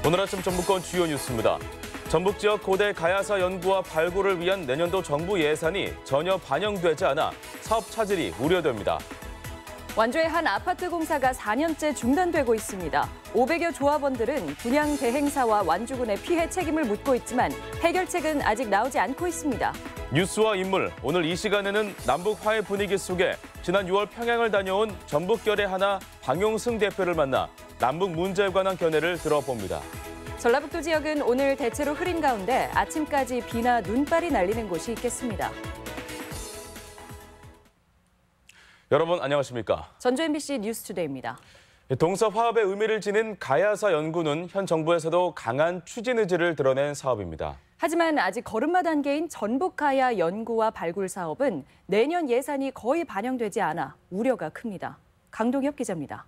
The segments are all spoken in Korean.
오늘 아침 전북권 주요 뉴스입니다. 전북 지역 고대 가야사 연구와 발굴을 위한 내년도 정부 예산이 전혀 반영되지 않아 사업 차질이 우려됩니다. 완주의 한 아파트 공사가 4년째 중단되고 있습니다. 500여 조합원들은 분양 대행사와 완주군의 피해 책임을 묻고 있지만 해결책은 아직 나오지 않고 있습니다. 뉴스와 인물, 오늘 이 시간에는 남북 화해 분위기 속에 지난 6월 평양을 다녀온 전북결의 하나 방용승 대표를 만나 남북 문제에 관한 견해를 들어봅니다. 전라북도 지역은 오늘 대체로 흐린 가운데 아침까지 비나 눈발이 날리는 곳이 있겠습니다. 여러분 안녕하십니까? 전주 MBC 뉴스투데이입니다. 동서화합의 의미를 지닌 가야사 연구는 현 정부에서도 강한 추진 의지를 드러낸 사업입니다. 하지만 아직 걸음마 단계인 전북가야 연구와 발굴 사업은 내년 예산이 거의 반영되지 않아 우려가 큽니다. 강동엽 기자입니다.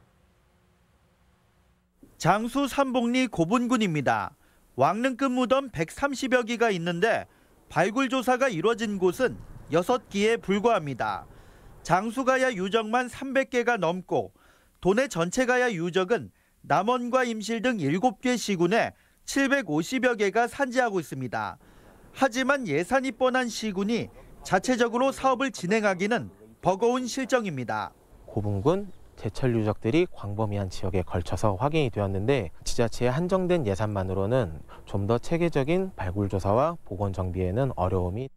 장수 삼복리 고분군입니다. 왕릉급 무덤 130여 기가 있는데 발굴 조사가 이뤄진 곳은 6기에 불과합니다. 장수가야 유적만 300개가 넘고 도내 전체 가야 유적은 남원과 임실 등 7개 시군에 750여 개가 산지하고 있습니다. 하지만 예산이 뻔한 시군이 자체적으로 사업을 진행하기는 버거운 실정입니다. 고분군 제철 유적들이 광범위한 지역에 걸쳐서 확인이 되었는데 지자체의 한정된 예산만으로는 좀 더 체계적인 발굴 조사와 복원 정비에는 어려움이.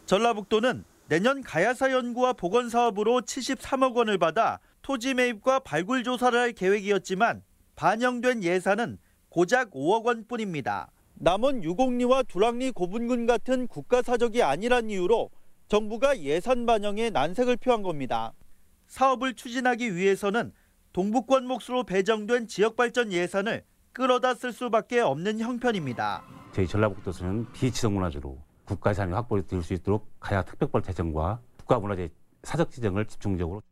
전라북도는 내년 가야사 연구와 복원 사업으로 73억 원을 받아 토지 매입과 발굴 조사를 할 계획이었지만 반영된 예산은 고작 5억 원뿐입니다. 남원 유곡리와 두락리 고분군 같은 국가사적이 아니란 이유로 정부가 예산 반영에 난색을 표한 겁니다. 사업을 추진하기 위해서는 동북권 몫으로 배정된 지역발전 예산을 끌어다 쓸 수밖에 없는 형편입니다. 저희 전라북도에서는 비지성문화재로 국가예산이 확보될 수 있도록 가야 특별법 제정과 국가문화재 사적 지정을 집중적으로.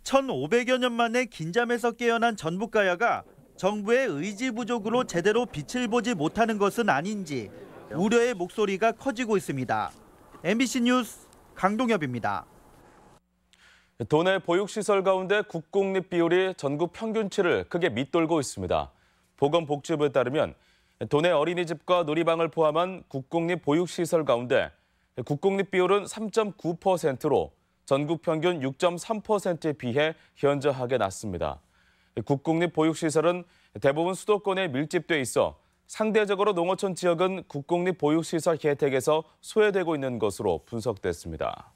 1500여 년 만에 긴잠에서 깨어난 전북가야가 정부의 의지 부족으로 제대로 빛을 보지 못하는 것은 아닌지 우려의 목소리가 커지고 있습니다. MBC 뉴스 강동엽입니다. 도내 보육시설 가운데 국공립 비율이 전국 평균치를 크게 밑돌고 있습니다. 보건복지부에 따르면 도내 어린이집과 놀이방을 포함한 국공립 보육시설 가운데 국공립 비율은 3.9%로 전국 평균 6.3%에 비해 현저하게 낮습니다. 국공립 보육시설은 대부분 수도권에 밀집돼 있어 상대적으로 농어촌 지역은 국공립 보육시설 혜택에서 소외되고 있는 것으로 분석됐습니다.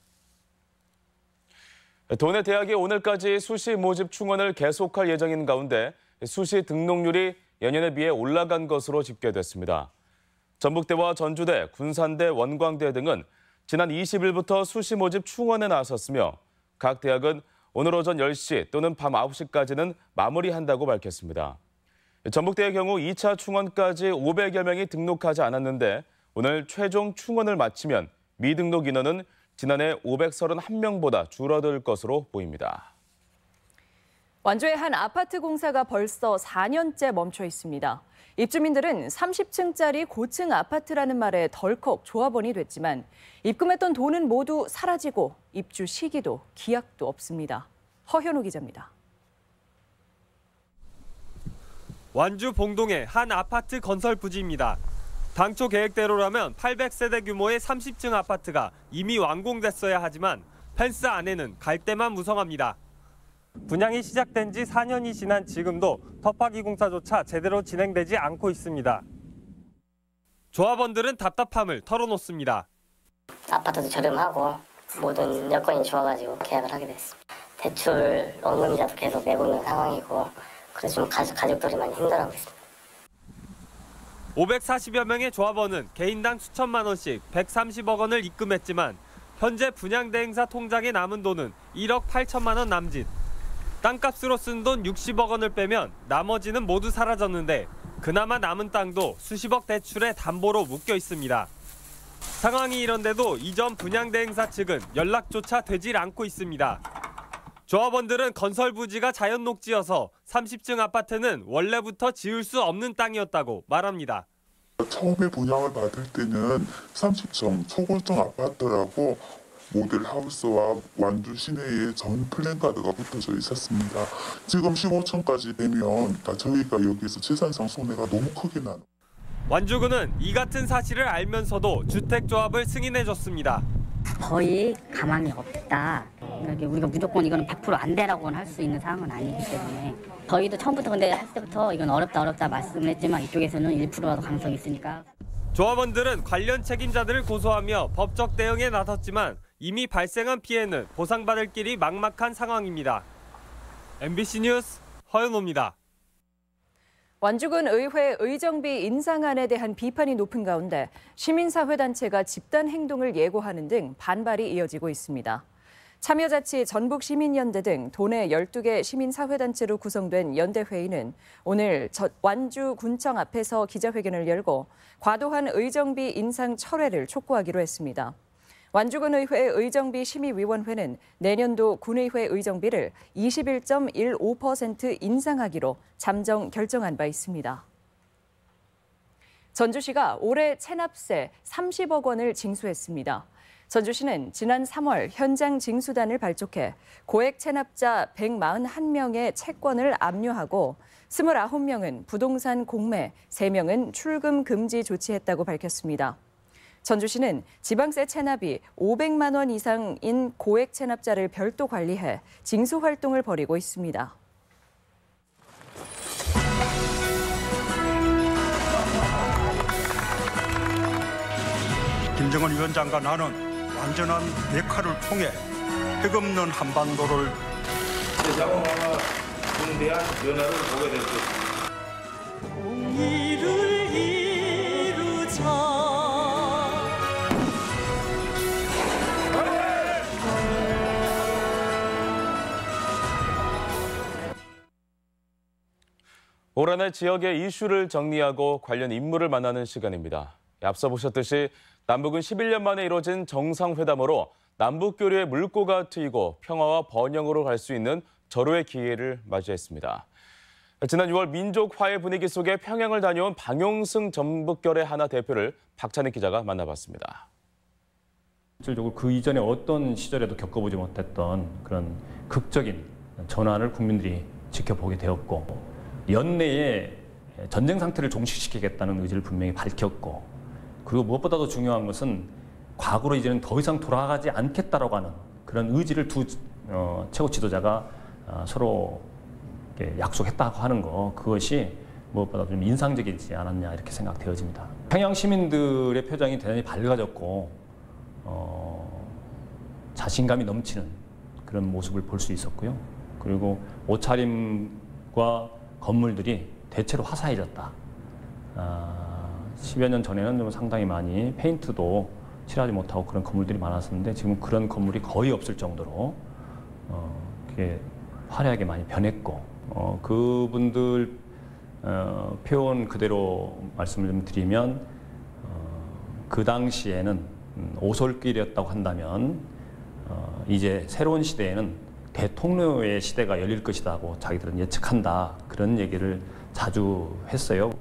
도내 대학이 오늘까지 수시 모집 충원을 계속할 예정인 가운데 수시 등록률이 예년에 비해 올라간 것으로 집계됐습니다. 전북대와 전주대, 군산대, 원광대 등은 지난 20일부터 수시 모집 충원에 나섰으며 각 대학은 오늘 오전 10시 또는 밤 9시까지는 마무리한다고 밝혔습니다. 전북대의 경우 2차 충원까지 500여 명이 등록하지 않았는데 오늘 최종 충원을 마치면 미등록 인원은 지난해 531명보다 줄어들 것으로 보입니다. 완주의 한 아파트 공사가 벌써 4년째 멈춰 있습니다. 입주민들은 30층짜리 고층 아파트라는 말에 덜컥 조합원이 됐지만 입금했던 돈은 모두 사라지고 입주 시기도 기약도 없습니다. 허현우 기자입니다. 완주 봉동의 한 아파트 건설 부지입니다. 당초 계획대로라면 800세대 규모의 30층 아파트가 이미 완공됐어야 하지만 펜스 안에는 갈대만 무성합니다. 분양이 시작된 지 4년이 지난 지금도 터파기 공사조차 제대로 진행되지 않고 있습니다. 조합원들은 답답함을 털어놓습니다. 아파트도 저렴하고 모든 여건이 좋아가지고 계약을 하게 됐습니다. 대출 원금이자도 계속 내고 있는 상황이고 그래서 좀 가족들이 많이 힘들어하고 있습니다. 540여 명의 조합원은 개인당 수천만 원씩 130억 원을 입금했지만 현재 분양대행사 통장에 남은 돈은 1억 8천만 원 남짓. 땅값으로 쓴 돈 60억 원을 빼면 나머지는 모두 사라졌는데 그나마 남은 땅도 수십억 대출의 담보로 묶여 있습니다. 상황이 이런데도 이전 분양대행사 측은 연락조차 되질 않고 있습니다. 조합원들은 건설 부지가 자연 녹지여서 30층 아파트는 원래부터 지을 수 없는 땅이었다고 말합니다. 처음에 분양을 받을 때는 30층 초고층 아파트라고 모델하우스와 완주 시내에 전 플랜카드가 붙어져 있었습니다. 지금 15층까지 되면 저희가 여기서 재산상 손해가 너무 크게 나요. 완주군은 이 같은 사실을 알면서도 주택조합을 승인해줬습니다. 거의 가망이 없다. 우리가 무조건 이거는 100% 안 되라고는 할 수 있는 상황은 아니기 때문에 저희도 처음부터 근데 할 때부터 이건 어렵다 말씀을 했지만 이쪽에서는 1%라도 가능성이 있으니까. 조합원들은 관련 책임자들을 고소하며 법적 대응에 나섰지만 이미 발생한 피해는 보상받을 길이 막막한 상황입니다. MBC 뉴스 허연호입니다. 완주군 의회 의정비 인상안에 대한 비판이 높은 가운데 시민사회단체가 집단 행동을 예고하는 등 반발이 이어지고 있습니다. 참여자치 전북시민연대 등 도내 12개 시민사회단체로 구성된 연대회의는 오늘 완주군청 앞에서 기자회견을 열고 과도한 의정비 인상 철회를 촉구하기로 했습니다. 완주군 의회 의정비 심의위원회는 내년도 군의회 의정비를 21.15% 인상하기로 잠정 결정한 바 있습니다. 전주시가 올해 체납세 30억 원을 징수했습니다. 전주시는 지난 3월 현장 징수단을 발족해 고액 체납자 141명의 채권을 압류하고 29명은 부동산 공매, 3명은 출금 금지 조치했다고 밝혔습니다. 전주시는 지방세 체납이 500만 원 이상인 고액 체납자를 별도 관리해 징수 활동을 벌이고 있습니다. 김정은 위원장과 나는 완전한 백화를 통해 핵 없는 한반도를 중대한 변화를 보게 될 것입니다. 공의를 이루자. 올 한 해 지역의 이슈를 정리하고 관련 인물을 만나는 시간입니다. 앞서 보셨듯이 남북은 11년 만에 이뤄진 정상회담으로 남북교류의 물꼬가 트이고 평화와 번영으로 갈 수 있는 절호의 기회를 맞이했습니다. 지난 6월 민족 화해 분위기 속에 평양을 다녀온 방용승 전북결의 하나 대표를 박찬익 기자가 만나봤습니다. 실질적으로 그 이전에 어떤 시절에도 겪어보지 못했던 그런 극적인 전환을 국민들이 지켜보게 되었고 연내에 전쟁 상태를 종식시키겠다는 의지를 분명히 밝혔고 그리고 무엇보다도 중요한 것은 과거로 이제는 더 이상 돌아가지 않겠다라고 하는 그런 의지를 두 최고 지도자가 서로 약속했다고 하는 거 그것이 무엇보다 좀 인상적이지 않았냐 이렇게 생각되어집니다. 평양 시민들의 표정이 대단히 밝아졌고 자신감이 넘치는 그런 모습을 볼 수 있었고요. 그리고 옷차림과 건물들이 대체로 화사해졌다. 10여 년 전에는 좀 상당히 많이 페인트도 칠하지 못하고 그런 건물들이 많았었는데 지금 그런 건물이 거의 없을 정도로 화려하게 많이 변했고 그분들 표현 그대로 말씀을 좀 드리면 그 당시에는 오솔길이었다고 한다면 이제 새로운 시대에는 대통령의 시대가 열릴 것이라고 자기들은 예측한다. 그런 얘기를 자주 했어요.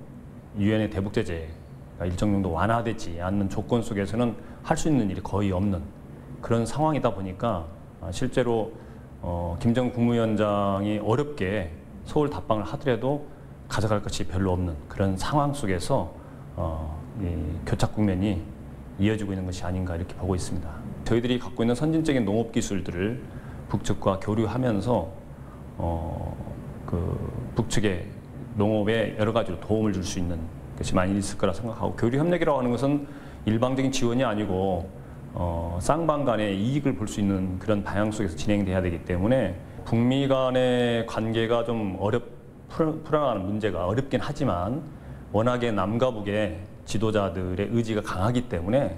유엔의 대북 제재가 일정 정도 완화되지 않는 조건 속에서는 할 수 있는 일이 거의 없는 그런 상황이다 보니까 실제로 김정은 국무위원장이 어렵게 서울 답방을 하더라도 가져갈 것이 별로 없는 그런 상황 속에서 이 교착 국면이 이어지고 있는 것이 아닌가 이렇게 보고 있습니다. 저희들이 갖고 있는 선진적인 농업 기술들을 북측과 교류하면서 그 북측의 농업에 여러 가지로 도움을 줄 수 있는 것이 많이 있을 거라 생각하고 교류 협력이라고 하는 것은 일방적인 지원이 아니고 쌍방 간의 이익을 볼 수 있는 그런 방향 속에서 진행돼야 되기 때문에 북미 간의 관계가 좀 풀어나가는 문제가 어렵긴 하지만 워낙에 남과 북의 지도자들의 의지가 강하기 때문에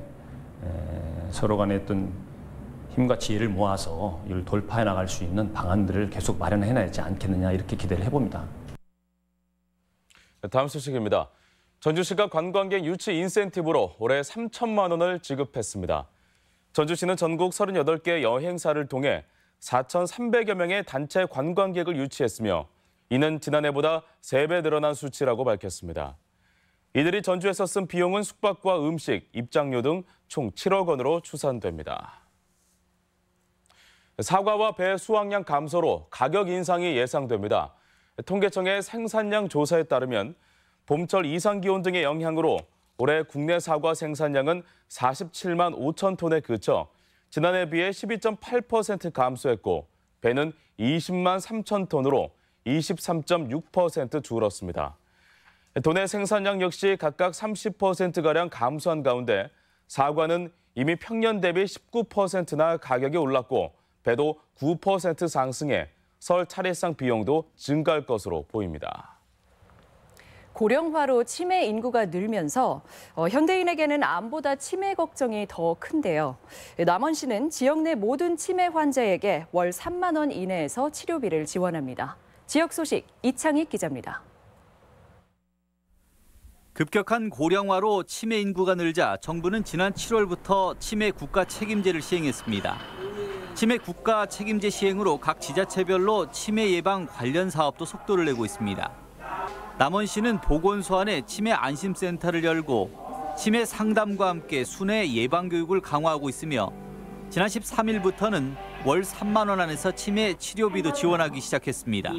서로 간의 어떤 힘과 지혜를 모아서 이를 돌파해 나갈 수 있는 방안들을 계속 마련해내지 않겠느냐 이렇게 기대를 해봅니다. 다음 소식입니다. 전주시가 관광객 유치 인센티브로 올해 3천만 원을 지급했습니다. 전주시는 전국 38개 여행사를 통해 4,300여 명의 단체 관광객을 유치했으며 이는 지난해보다 3배 늘어난 수치라고 밝혔습니다. 이들이 전주에서 쓴 비용은 숙박과 음식, 입장료 등 총 7억 원으로 추산됩니다. 사과와 배 수확량 감소로 가격 인상이 예상됩니다. 통계청의 생산량 조사에 따르면 봄철 이상 기온 등의 영향으로 올해 국내 사과 생산량은 47만 5천 톤에 그쳐 지난해 비해 12.8% 감소했고 배는 20만 3천 톤으로 23.6% 줄었습니다. 도내 생산량 역시 각각 30%가량 감소한 가운데 사과는 이미 평년 대비 19%나 가격이 올랐고 배도 9% 상승해 설 차례상 비용도 증가할 것으로 보입니다. 고령화로 치매 인구가 늘면서 현대인에게는 암보다 치매 걱정이 더 큰데요. 남원시는 지역 내 모든 치매 환자에게 월 3만 원 이내에서 치료비를 지원합니다. 지역 소식 이창익 기자입니다. 급격한 고령화로 치매 인구가 늘자 정부는 지난 7월부터 치매 국가 책임제를 시행했습니다. 치매 국가 책임제 시행으로 각 지자체별로 치매 예방 관련 사업도 속도를 내고 있습니다. 남원시는 보건소 안에 치매 안심센터를 열고 치매 상담과 함께 순회 예방 교육을 강화하고 있으며 지난 13일부터는 월 3만 원 안에서 치매 치료비도 지원하기 시작했습니다.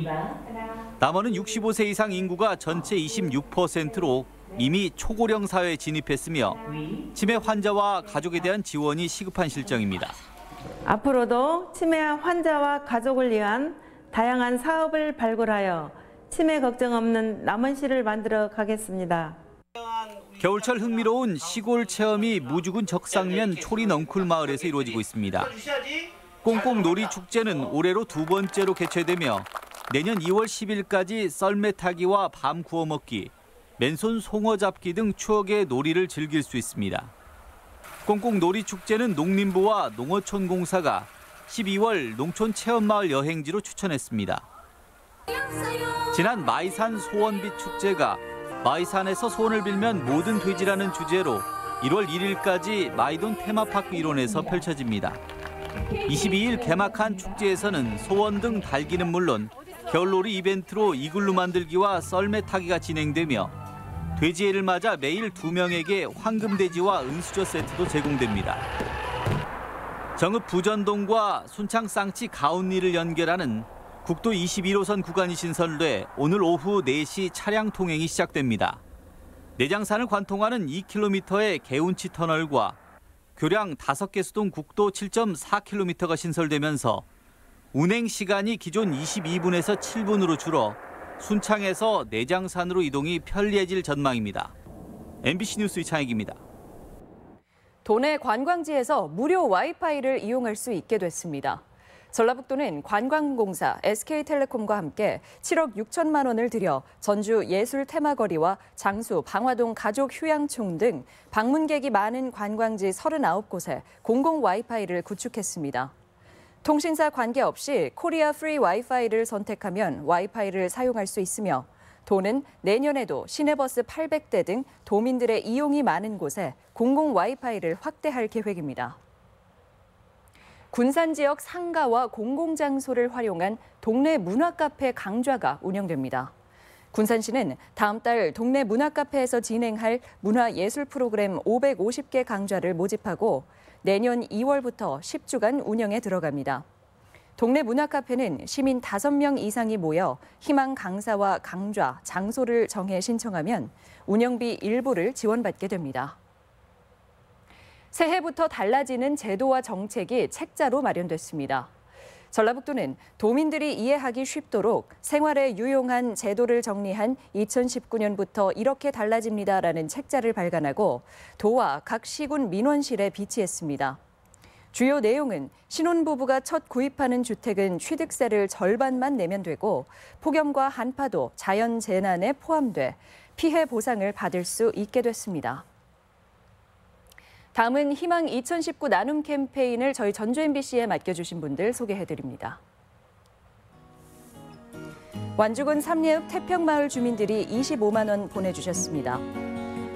남원은 65세 이상 인구가 전체 26%로 이미 초고령 사회에 진입했으며 치매 환자와 가족에 대한 지원이 시급한 실정입니다. 앞으로도 치매 환자와 가족을 위한 다양한 사업을 발굴하여 치매 걱정 없는 남원시를 만들어 가겠습니다. 겨울철 흥미로운 시골 체험이 무주군 적상면 초리넝쿨 마을에서 이루어지고 있습니다. 꽁꽁놀이 축제는 올해로 2번째로 개최되며 내년 2월 10일까지 썰매 타기와 밤 구워 먹기, 맨손 송어 잡기 등 추억의 놀이를 즐길 수 있습니다. 꽁꽁놀이 축제는 농림부와 농어촌공사가 12월 농촌 체험마을 여행지로 추천했습니다. 지난 마이산 소원빛 축제가 마이산에서 소원을 빌면 뭐든 되지라는 주제로 1월 1일까지 마이돈 테마파크 일원에서 펼쳐집니다. 22일 개막한 축제에서는 소원 등 달기는 물론 겨울놀이 이벤트로 이글루 만들기와 썰매 타기가 진행되며 돼지해를 맞아 매일 2명에게 황금돼지와 은수저 세트도 제공됩니다. 정읍 부전동과 순창 쌍치 가운리를 연결하는 국도 21호선 구간이 신설돼 오늘 오후 4시 차량 통행이 시작됩니다. 내장산을 관통하는 2km의 개운치 터널과 교량 5개 수동 국도 7.4km가 신설되면서 운행 시간이 기존 22분에서 7분으로 줄어 순창에서 내장산으로 이동이 편리해질 전망입니다. MBC 뉴스 이창익입니다. 도내 관광지에서 무료 와이파이를 이용할 수 있게 됐습니다. 전라북도는 관광공사 SK텔레콤과 함께 7억 6천만 원을 들여 전주 예술테마거리와 장수 방화동 가족휴양촌 등 방문객이 많은 관광지 39곳에 공공 와이파이를 구축했습니다. 통신사 관계없이 코리아 프리 와이파이를 선택하면 와이파이를 사용할 수 있으며 도는 내년에도 시내버스 800대 등 도민들의 이용이 많은 곳에 공공 와이파이를 확대할 계획입니다. 군산 지역 상가와 공공장소를 활용한 동네 문화카페 강좌가 운영됩니다. 군산시는 다음 달 동네 문화카페에서 진행할 문화예술 프로그램 550개 강좌를 모집하고 내년 2월부터 10주간 운영에 들어갑니다. 동네 문화카페는 시민 5명 이상이 모여 희망 강사와 강좌, 장소를 정해 신청하면 운영비 일부를 지원받게 됩니다. 새해부터 달라지는 제도와 정책이 책자로 마련됐습니다. 전라북도는 도민들이 이해하기 쉽도록 생활에 유용한 제도를 정리한 2019년부터 이렇게 달라집니다라는 책자를 발간하고 도와 각 시군 민원실에 비치했습니다. 주요 내용은 신혼부부가 첫 구입하는 주택은 취득세를 절반만 내면 되고 폭염과 한파도 자연재난에 포함돼 피해 보상을 받을 수 있게 됐습니다. 다음은 희망 2019 나눔 캠페인을 저희 전주 MBC에 맡겨주신 분들 소개해드립니다. 완주군 삼례읍 태평마을 주민들이 25만 원 보내주셨습니다.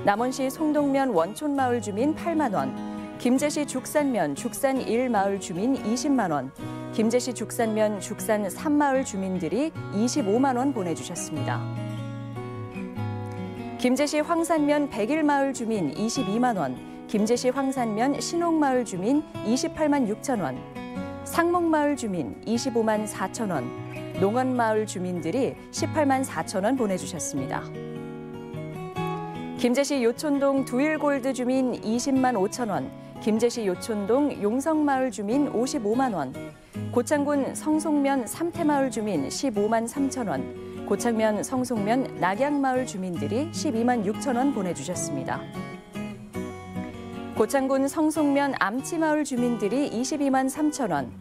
남원시 송동면 원촌마을 주민 8만 원, 김제시 죽산면 죽산 1마을 주민 20만 원, 김제시 죽산면 죽산 3마을 주민들이 25만 원 보내주셨습니다. 김제시 황산면 101마을 주민 22만 원, 김제시 황산면 신옥마을 주민 28만 6천 원, 상목마을 주민 25만 4천 원, 농원마을 주민들이 18만 4천 원 보내주셨습니다. 김제시 요촌동 두일골드 주민 20만 5천 원, 김제시 요촌동 용성마을 주민 55만 원, 고창군 성송면 삼태마을 주민 15만 3천 원, 고창면 성송면 낙양마을 주민들이 12만 6천 원 보내주셨습니다. 고창군 성송면 암치마을 주민들이 22만 3천 원,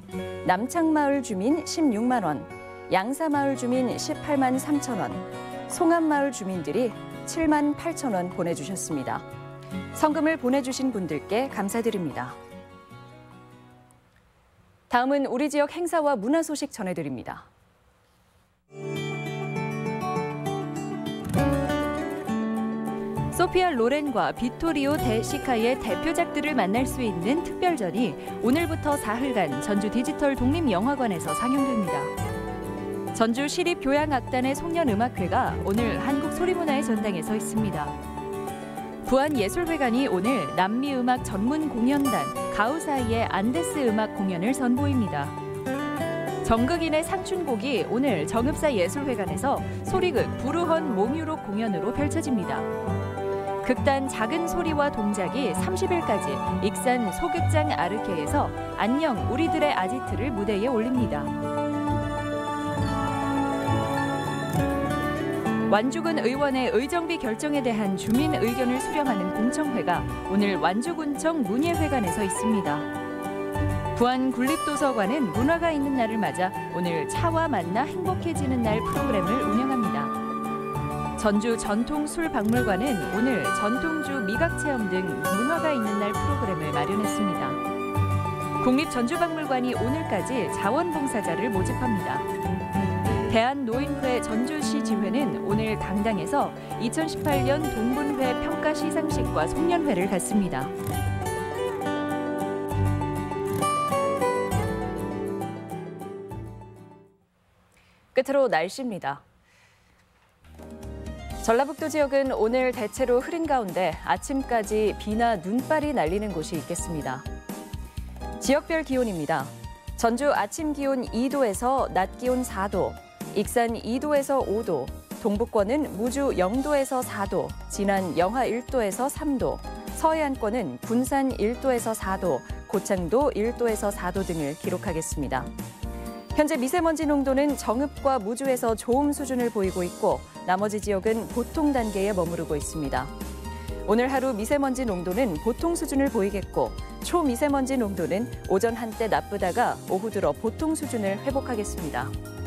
남창마을 주민 16만 원, 양사마을 주민 18만 3천 원, 송암마을 주민들이 7만 8천 원 보내주셨습니다. 성금을 보내주신 분들께 감사드립니다. 다음은 우리 지역 행사와 문화 소식 전해드립니다. 소피아 로렌과 비토리오 데 시카의 대표작들을 만날 수 있는 특별전이 오늘부터 사흘간 전주 디지털 독립영화관에서 상영됩니다. 전주 시립교향악단의 송년음악회가 오늘 한국소리문화의 전당에 서 있습니다. 부안예술회관이 오늘 남미음악 전문 공연단 가우사이의 안데스 음악 공연을 선보입니다. 정극인의 상춘곡이 오늘 정읍사예술회관에서 소리극 부르헌 몽유록 공연으로 펼쳐집니다. 극단 작은 소리와 동작이 30일까지 익산 소극장 아르케에서 안녕 우리들의 아지트를 무대에 올립니다. 완주군 의원의 의정비 결정에 대한 주민 의견을 수렴하는 공청회가 오늘 완주군청 문예회관에서 있습니다. 부안군립도서관은 문화가 있는 날을 맞아 오늘 차와 만나 행복해지는 날 프로그램을 운영합니다. 전주 전통술박물관은 오늘 전통주 미각체험 등 문화가 있는 날 프로그램을 마련했습니다. 국립전주박물관이 오늘까지 자원봉사자를 모집합니다. 대한노인회 전주시 지회는 오늘 강당에서 2018년 동분회 평가 시상식과 송년회를 갖습니다. 끝으로 날씨입니다. 전라북도 지역은 오늘 대체로 흐린 가운데 아침까지 비나 눈발이 날리는 곳이 있겠습니다. 지역별 기온입니다. 전주 아침 기온 2도에서 낮 기온 4도, 익산 2도에서 5도, 동북권은 무주 0도에서 4도, 진안 영하 1도에서 3도, 서해안권은 군산 1도에서 4도, 고창도 1도에서 4도 등을 기록하겠습니다. 현재 미세먼지 농도는 정읍과 무주에서 좋음 수준을 보이고 있고 나머지 지역은 보통 단계에 머무르고 있습니다. 오늘 하루 미세먼지 농도는 보통 수준을 보이겠고 초미세먼지 농도는 오전 한때 나쁘다가 오후 들어 보통 수준을 회복하겠습니다.